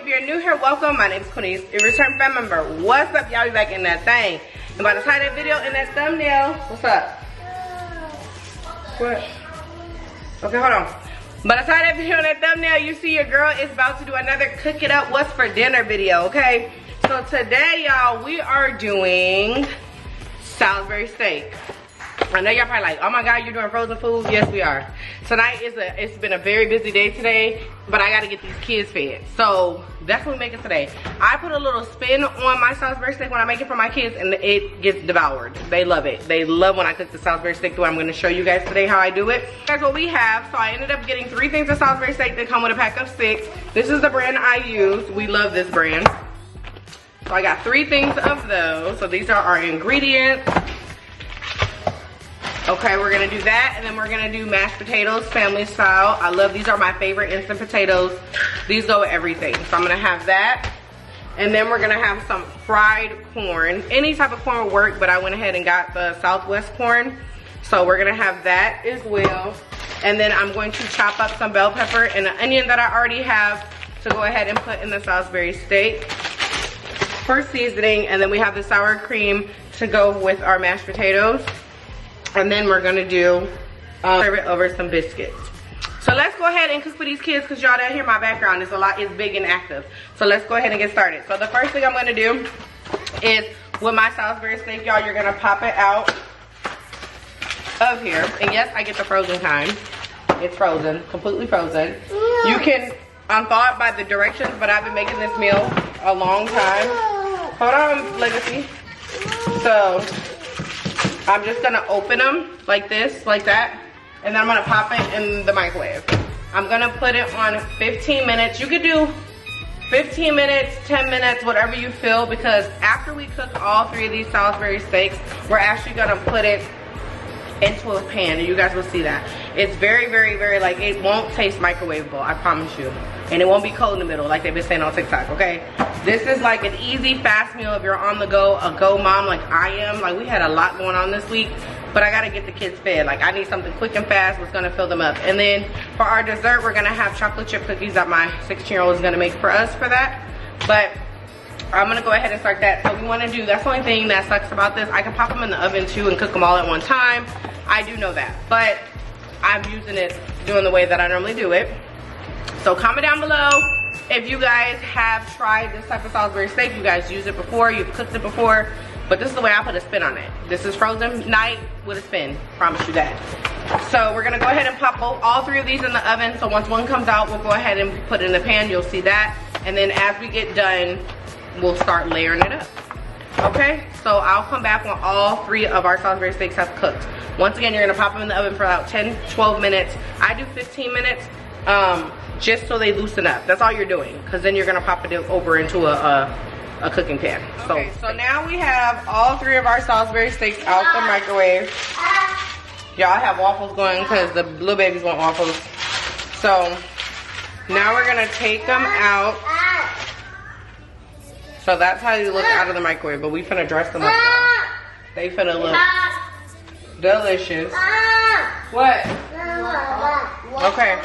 you're new here, welcome. My name is Quinice. If you're a return fan member, what's up? Y'all be back in that thing. And by the time that video in that thumbnail, what's up? What? Okay, hold on. By the time that video in that thumbnail, you see your girl is about to do another cook it up what's for dinner video, okay? So today, y'all, we are doing Salisbury steak. I know y'all probably like, oh my God, you're doing frozen food? Yes, we are. Tonight it's been a very busy day today, but I gotta get these kids fed. So that's what we make it today. I put a little spin on my Salisbury steak when I make it for my kids, and it gets devoured. They love it. They love when I cook the Salisbury steak the way I'm gonna show you guys today how I do it. That's what we have. So I ended up getting 3 things of Salisbury steak that come with a pack of 6. This is the brand I use. We love this brand. So I got 3 things of those. So these are our ingredients. Okay, we're gonna do that, and then we're gonna do mashed potatoes, family style. I love, these are my favorite instant potatoes. These go with everything. So I'm gonna have that. And then we're gonna have some fried corn. Any type of corn will work, but I went ahead and got the Southwest corn. So we're gonna have that as well. And then I'm going to chop up some bell pepper and an onion that I already have to go ahead and put in the Salisbury steak for seasoning. And then we have the sour cream to go with our mashed potatoes. And then we're gonna do serve it over some biscuits. So let's go ahead and cook for these kids, because y'all don't hear my background. It's big and active. So let's go ahead and get started. So the first thing I'm gonna do is with my Salisbury steak, y'all, you're gonna pop it out of here. And yes, I get the frozen kind. It's frozen, completely frozen. You can unthaw it by the directions, but I've been making this meal a long time. Hold on, Legacy. So I'm just gonna open them like this, like that, and then I'm gonna pop it in the microwave. I'm gonna put it on 15 minutes. You could do 15 minutes, 10 minutes, whatever you feel, because after we cook all 3 of these Salisbury steaks, we're actually gonna put it into a pan, and you guys will see that. It's very, very, very, like, it won't taste microwavable, I promise you. And it won't be cold in the middle like they've been saying on TikTok, okay? This is like an easy, fast meal if you're on the go, a go mom like I am. Like, we had a lot going on this week, but I gotta get the kids fed. Like, I need something quick and fast that's gonna fill them up. And then for our dessert, we're gonna have chocolate chip cookies that my 16-year-old is gonna make for us for that. But I'm gonna go ahead and start that. So we wanna do, that's the only thing that sucks about this. I can pop them in the oven too and cook them all at one time. I do know that, but I'm using it, doing the way that I normally do it. So comment down below if you guys have tried this type of Salisbury steak. You guys used it before, you've cooked it before, but this is the way I put a spin on it. This is frozen night with a spin, promise you that. So we're gonna go ahead and pop all 3 of these in the oven. So once one comes out, we'll go ahead and put it in the pan, you'll see that. And then as we get done, we'll start layering it up. Okay, so I'll come back when all 3 of our Salisbury steaks have cooked. Once again, you're gonna pop them in the oven for about 10, 12 minutes. I do 15 minutes, just so they loosen up. That's all you're doing, because then you're gonna pop it over into a cooking pan. Okay, so now we have all 3 of our Salisbury steaks out the microwave. Y'all have waffles going because the little babies want waffles. So now we're gonna take them out. So that's how they look out of the microwave, but we finna dress them up. They finna look delicious. What? Okay.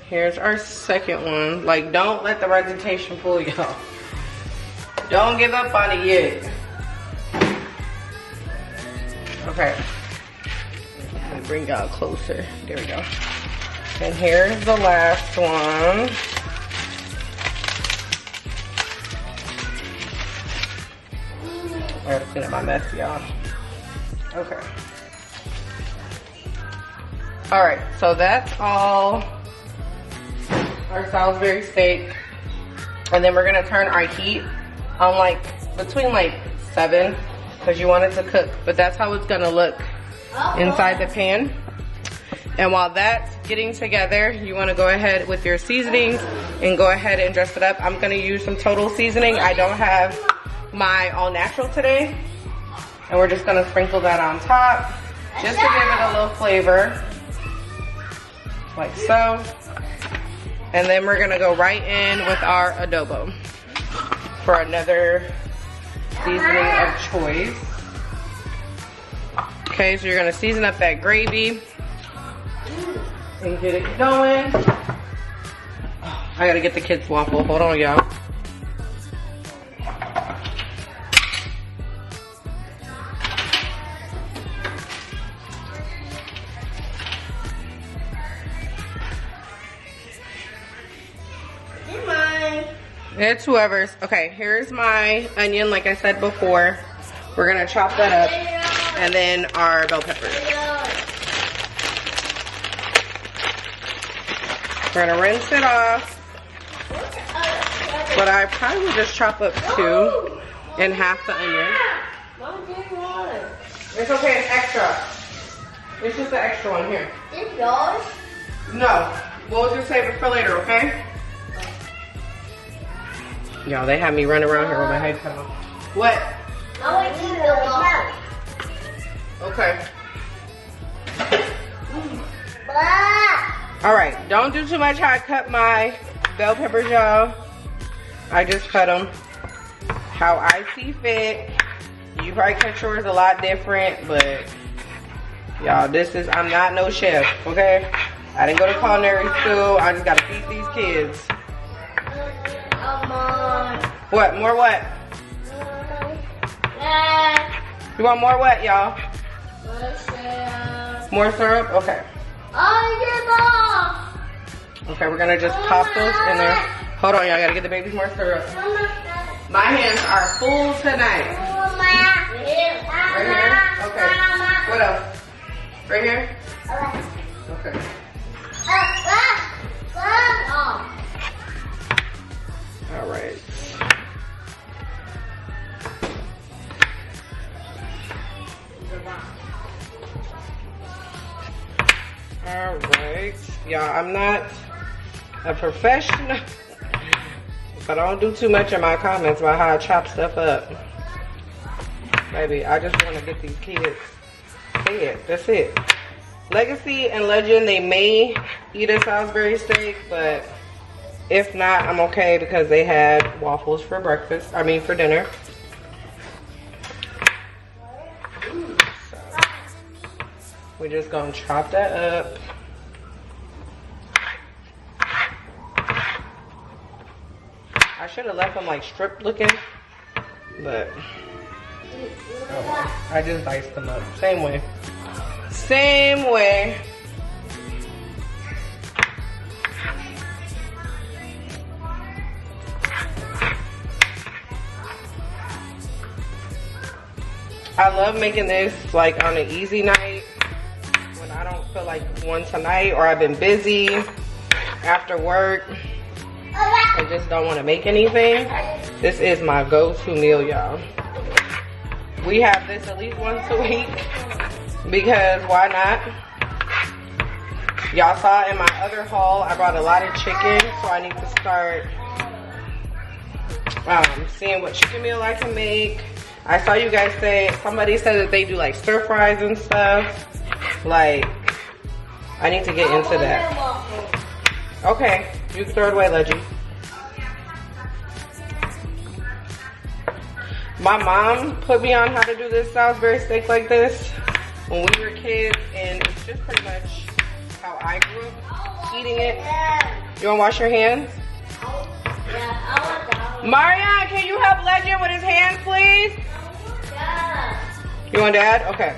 Here's our second one. Like, don't let the presentation fool y'all. Don't give up on it yet. Okay. Let me bring y'all closer. There we go. And here's the last one. I gotta clean up my mess, y'all. Okay. Alright, so that's all our Salisbury steak. And then we're gonna turn our heat on like between like 7, because you want it to cook. But that's how it's gonna look inside the pan. And while that's getting together, you wanna go ahead with your seasonings and go ahead and dress it up. I'm gonna use some Total seasoning. I don't have my all natural today. And we're just gonna sprinkle that on top, just to give it a little flavor, like so. And then we're gonna go right in with our adobo for another seasoning of choice. Okay, so you're gonna season up that gravy. and get it going. Oh, I gotta get the kids waffle. Hold on, y'all. It's whoever's. Okay, here's my onion, like I said before. We're gonna chop that up. And then our bell peppers. We're gonna rinse it off. But I probably would just chop up 2 and half the onion. It's okay, it's extra. It's just the extra one here. It's yours? No, we'll just save it for later, okay? Y'all, they had me run around here with my head cut off. What? I want to eat the waffle. Okay. Alright, don't do too much how I cut my bell peppers, y'all. I just cut them how I see fit. You probably cut yours a lot different, but y'all, I'm not no chef, okay? I didn't go to culinary school. I just gotta feed these kids. What? More what? You want more what, y'all? More syrup? Okay. Okay, we're gonna just pop those in there. Hold on, y'all. Gotta get the babies more syrup. My hands are full tonight. Right here? Okay. What else? Right here? Okay. All right. All right. Y'all, I'm not a professional, but I don't do too much in my comments about how I chop stuff up. Baby, I just want to get these kids fed. That's it. Legacy and Legend, they may eat a Salisbury steak, but if not, I'm okay because they had waffles for breakfast. I mean, for dinner. So, we're just gonna chop that up. I should have left them like stripped looking, but oh, I just diced them up. Same way. Same way. I love making this like on an easy night when I don't feel like one tonight, or I've been busy after work and just don't want to make anything. This is my go-to meal, y'all. We have this at least once a week because why not? Y'all saw in my other haul, I brought a lot of chicken, so I need to start seeing what chicken meal I can make. I saw you guys say, somebody said that they do like stir fries and stuff. Like, I need to get into that. Okay, you can throw it away, Leggy. My mom put me on how to do this Salisbury steak like this when we were kids, and it's just pretty much how I grew up eating it. You wanna wash your hands? Marianne, can you help Legend with his hands, please? You want Dad? Okay.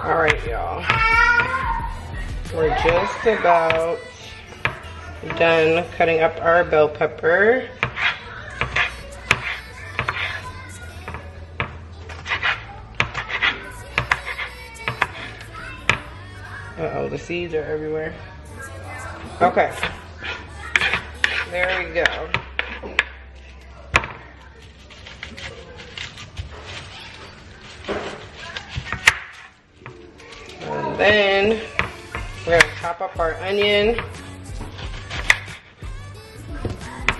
All right, y'all. We're just about done cutting up our bell pepper. Uh-oh, the seeds are everywhere. Okay. There we go. And then we're gonna chop up our onion.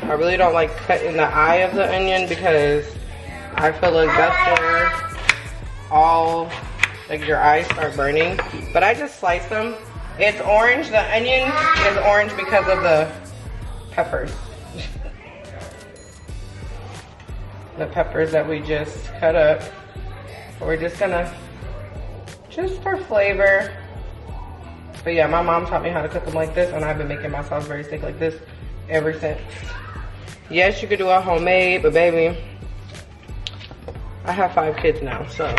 I really don't like cutting the eye of the onion because I feel like that's where all like your eyes start burning. But I just slice them. It's orange. The onion is orange because of the peppers. The peppers that we just cut up. We're just gonna, just for flavor. But yeah, my mom taught me how to cook them like this, and I've been making my Salisbury steak like this ever since. Yes, you could do a homemade, but baby, I have 5 kids now, so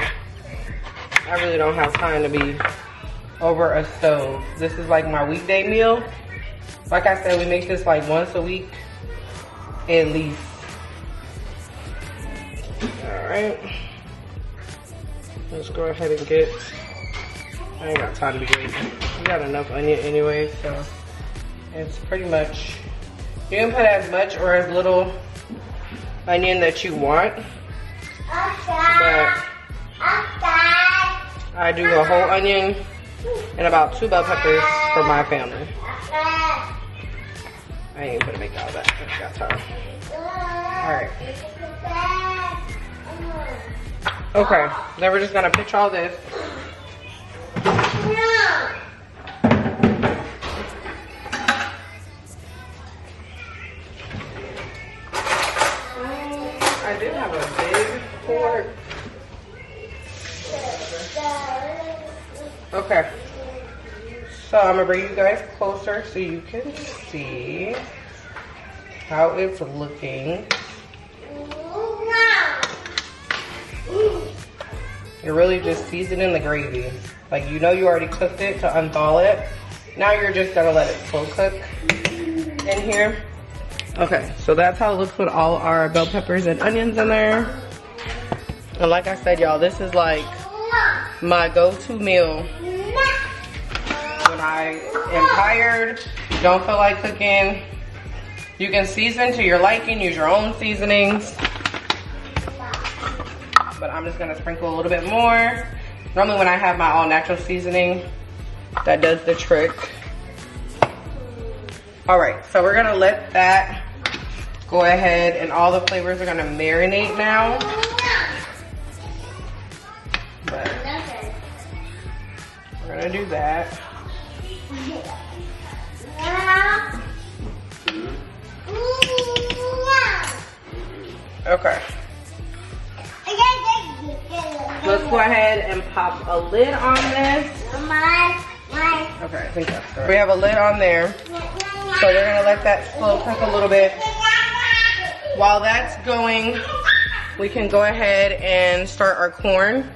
I really don't have time to be over a stove. This is like my weekday meal. Like I said, we make this like once a week, at least. All right. Let's go ahead and get, I ain't got time to be waiting. We got enough onion anyway, so it's pretty much, you can put as much or as little onion that you want. But I do a whole onion and about 2 bell peppers for my family. I ain't gonna make all that. I got time. Alright. Okay, then we're just gonna pitch all this. I did have a big fork. Okay. So I'm gonna bring you guys closer so you can see how it's looking. You're really just seasoning the gravy. Like, you know you already cooked it to unthaw it. Now you're just gonna let it slow cook in here. Okay, so that's how it looks with all our bell peppers and onions in there. And like I said, y'all, this is like my go-to meal when I am tired, don't feel like cooking. You can season to your liking, use your own seasonings. But I'm just gonna sprinkle a little bit more. Normally when I have my all natural seasoning, that does the trick. All right, so we're gonna let that go ahead, and all the flavors are gonna marinate now. But we're gonna do that. Okay. Let's go ahead and pop a lid on this. Okay, I think that's right. We have a lid on there. So we're gonna let that slow cook a little bit. While that's going, we can go ahead and start our corn.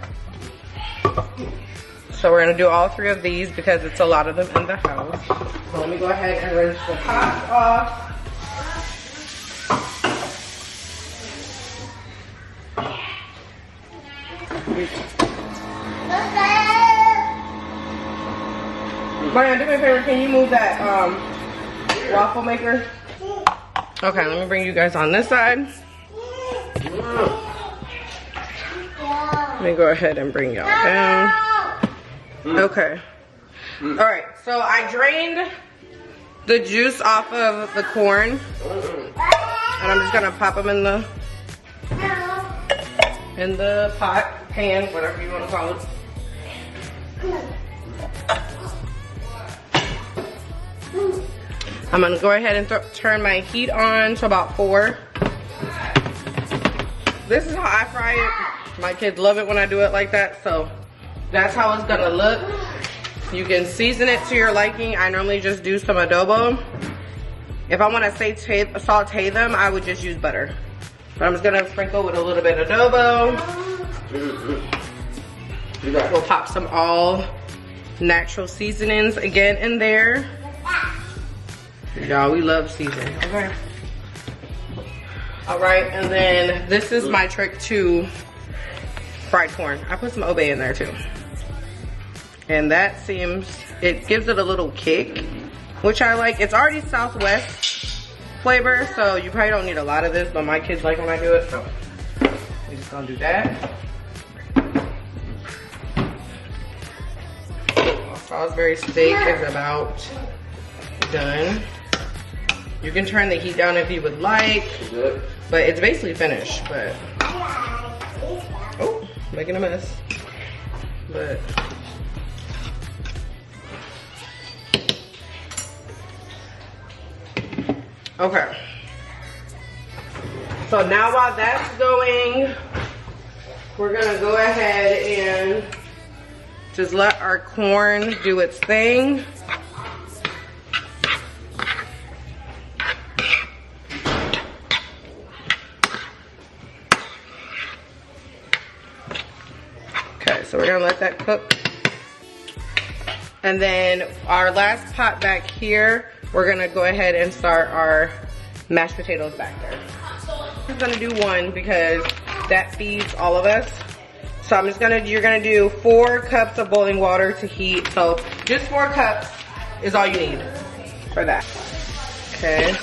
So we're gonna do all 3 of these because it's a lot of them in the house. So let me go ahead and rinse the tops off. Brian, do me a favor, can you move that waffle maker? Okay, let me bring you guys on this side. Let me go ahead and bring y'all down. Okay. All right, so I drained the juice off of the corn, and I'm just gonna pop them in the pot, pan, whatever you want to call it. I'm gonna go ahead and turn my heat on to about 4. This is how I fry it. My kids love it when I do it like that, so that's how it's gonna look. You can season it to your liking. I normally just do some adobo. If I wanna saute them, I would just use butter. But I'm just gonna sprinkle with a little bit of adobo. We'll pop some all natural seasonings again in there. Y'all, we love seasoning. Okay. All right, and then this is my trick to fried corn. I put some obey in there too. And that seems, it gives it a little kick, which I like. It's already Southwest flavor, so you probably don't need a lot of this, but my kids like when I do it, so we're just gonna do that. Salisbury steak is about done. You can turn the heat down if you would like, but it's basically finished, but, oh, making a mess, but. Okay. So now while that's going, we're gonna go ahead and just let our corn do its thing. Okay, so we're gonna let that cook. And then our last pot back here, we're gonna go ahead and start our mashed potatoes back there. I'm gonna do one because that feeds all of us. So I'm just gonna, you're gonna do 4 cups of boiling water to heat. So just 4 cups is all you need for that. Okay,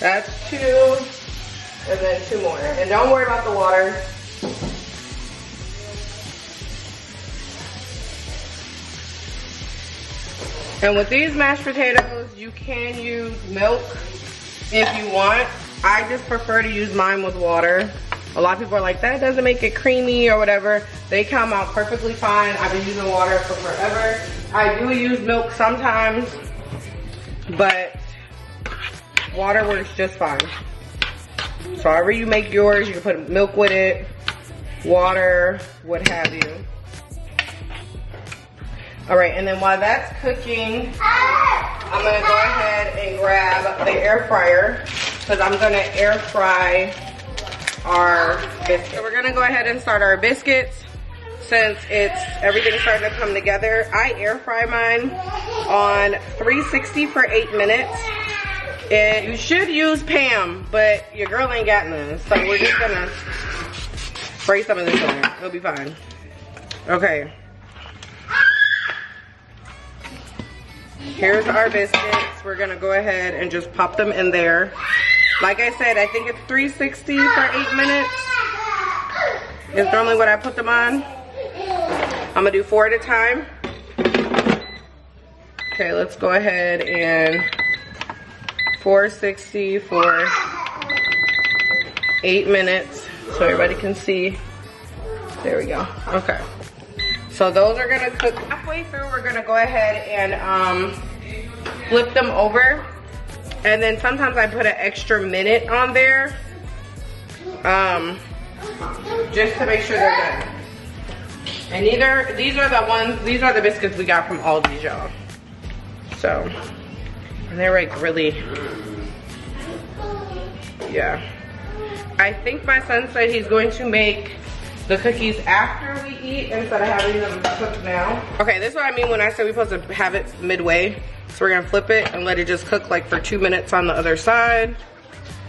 that's 2, and then 2 more. And don't worry about the water. And with these mashed potatoes, you can use milk if you want. I just prefer to use mine with water. A lot of people are like, that doesn't make it creamy or whatever. They come out perfectly fine. I've been using water for forever. I do use milk sometimes, but water works just fine. So however you make yours, you can put milk with it, water, what have you. All right, and then while that's cooking, I'm gonna go ahead and grab the air fryer because I'm gonna air fry our biscuits. So we're gonna go ahead and start our biscuits since everything's starting to come together. I air fry mine on 360 for 8 minutes. And you should use Pam, but your girl ain't got none. So we're just gonna spray some of this in there. It'll be fine. Okay. Here's our biscuits. We're gonna go ahead and just pop them in there. Like I said, I think it's 360 for 8 minutes. It's normally what I put them on. I'm gonna do 4 at a time. Okay, let's go ahead and 460 for 8 minutes so everybody can see. There we go. Okay. So those are gonna cook. Halfway through, we're gonna go ahead and flip them over. And then sometimes I put an extra minute on there, just to make sure they're good. And these are the biscuits we got from Aldi's, y'all. So, and they're like really, yeah. I think my son said he's going to make the cookies after we eat instead of having them cooked now. Okay, this is what I mean when I say we're supposed to have it midway. So we're gonna flip it and let it just cook like for 2 minutes on the other side.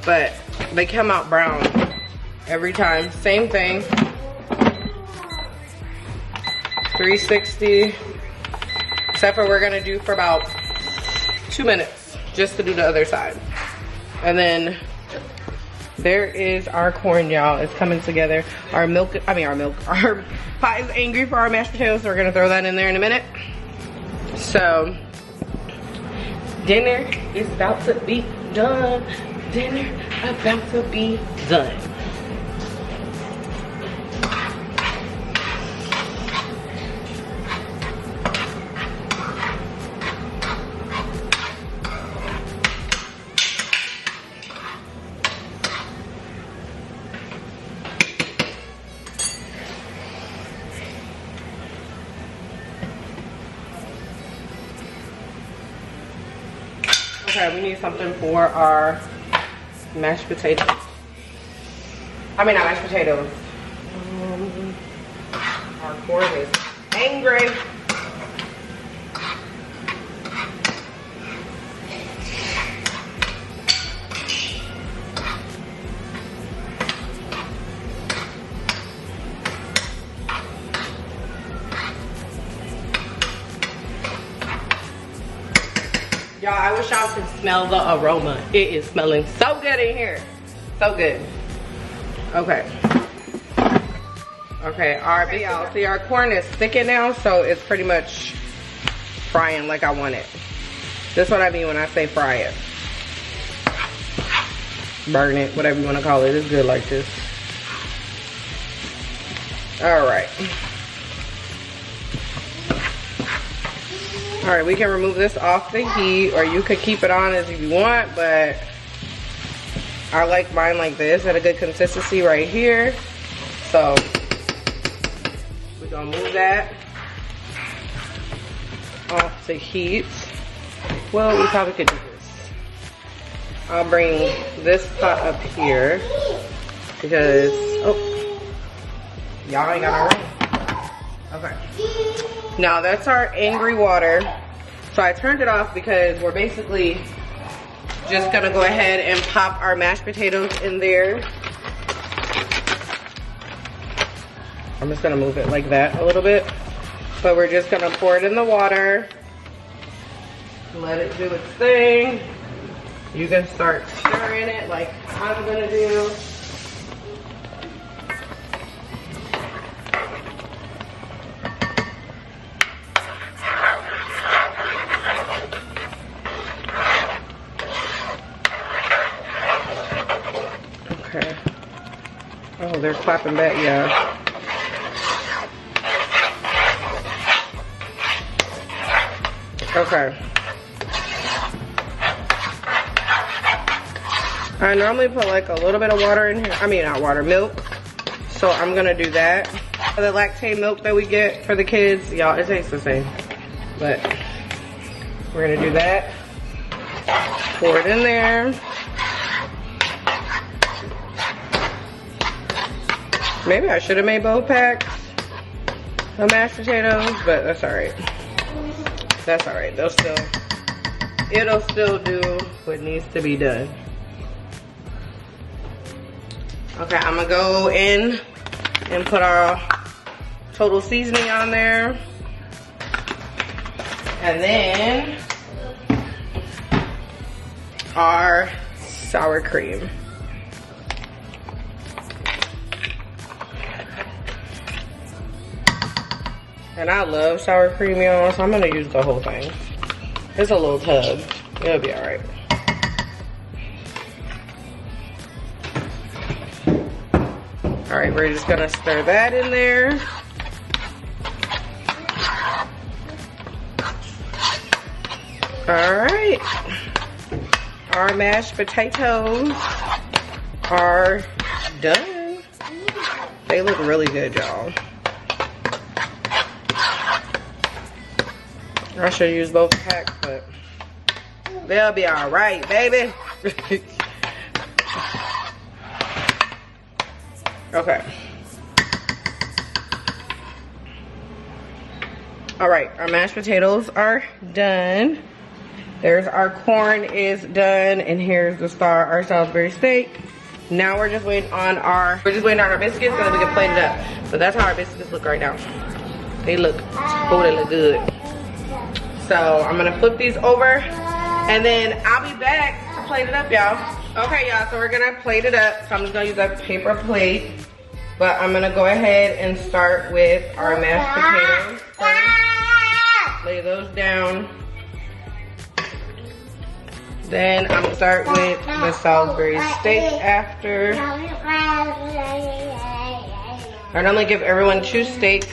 But they come out brown every time. Same thing. 360. Except for we're gonna do for about 2 minutes just to do the other side. And then there is our corn, y'all. It's coming together. Our pot is angry for our mashed potatoes, so we're gonna throw that in there in a minute. So, dinner is about to be done. Dinner about to be done. Okay, we need something for our mashed potatoes. I mean, not mashed potatoes. Our corn is angry. Y'all, I wish y'all could smell the aroma. It is smelling so good in here. So good. Okay. Okay, y'all see our corn is thickened now, so it's pretty much frying like I want it. That's what I mean when I say fry it. Burn it, whatever you want to call it. It's good like this. All right. All right, we can remove this off the heat, or you could keep it on as you want, but I like mine like this at a good consistency right here. So gonna move that off the heat. Well, we probably could do this. I'll bring this pot up here because, oh, y'all ain't got no room. Okay. Now that's our angry water. So I turned it off because we're basically just gonna go ahead and pop our mashed potatoes in there. I'm just gonna move it like that a little bit. But we're just gonna pour it in the water. Let it do its thing. You can start stirring it like I'm gonna do. Okay. Oh, they're clapping back, yeah. Okay. I normally put like a little bit of water in here. I mean, not water, milk. So I'm gonna do that. The lactate milk that we get for the kids, y'all, it tastes the same. But we're gonna do that. Pour it in there. Maybe I should have made both packs of mashed potatoes, but that's all right. That's all right. It'll still do what needs to be done. Okay, I'm gonna go in and put our total seasoning on there. And then our sour cream. And I love sour cream, y'all, so I'm gonna use the whole thing. It's a little tub. It'll be all right. All right, we're just gonna stir that in there. All right. Our mashed potatoes are done. They look really good, y'all. I should use both packs, but they'll be all right, baby. Okay. All right, our mashed potatoes are done. There's our corn is done, and here's the star, our Salisbury steak. Now we're just waiting on our biscuits so that we can plate it up. So that's how our biscuits look right now. They look, oh, they look good. So I'm gonna flip these over, and then I'll be back to plate it up, y'all. Okay, y'all, so we're gonna plate it up. So I'm just gonna use a paper plate, but I'm gonna go ahead and start with our mashed potatoes first. Lay those down. Then I'm gonna start with the Salisbury steak after. I normally give everyone 2 steaks.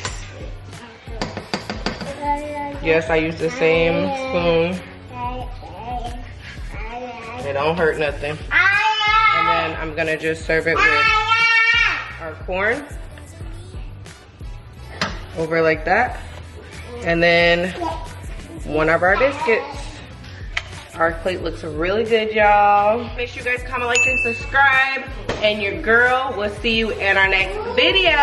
Yes, I use the same spoon. It don't hurt nothing. And then I'm gonna just serve it with our corn. Over like that. And then one of our biscuits. Our plate looks really good, y'all. Make sure you guys comment, like, and subscribe. And your girl will see you in our next video.